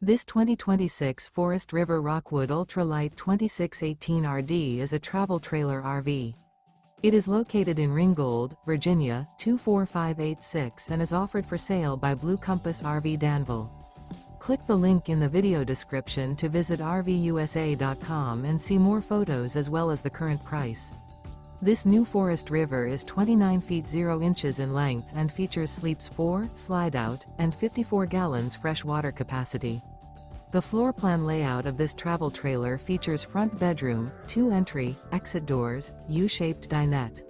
This 2026 Forest River Rockwood Ultralight 2618RD is a travel trailer RV. It is located in Ringgold, Virginia, 24586 and is offered for sale by Blue Compass RV Danville. Click the link in the video description to visit RVUSA.com and see more photos as well as the current price. This new Forest River is 29 feet 0 inches in length and features sleeps 4, Slideout, and 54 gallons fresh water capacity. The floor plan layout of this travel trailer features front bedroom, 2 entry, exit doors, U-shaped dinette.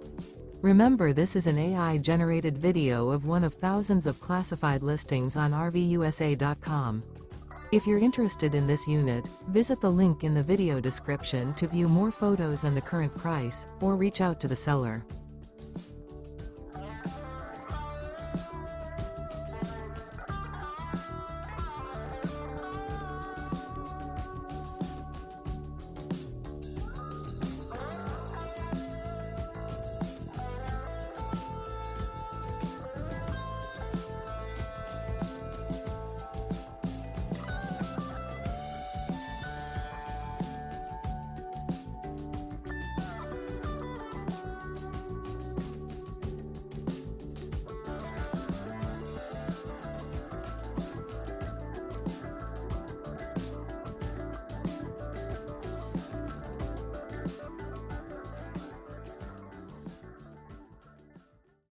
Remember, this is an AI-generated video of one of thousands of classified listings on RVUSA.com. If you're interested in this unit, visit the link in the video description to view more photos and the current price, or reach out to the seller.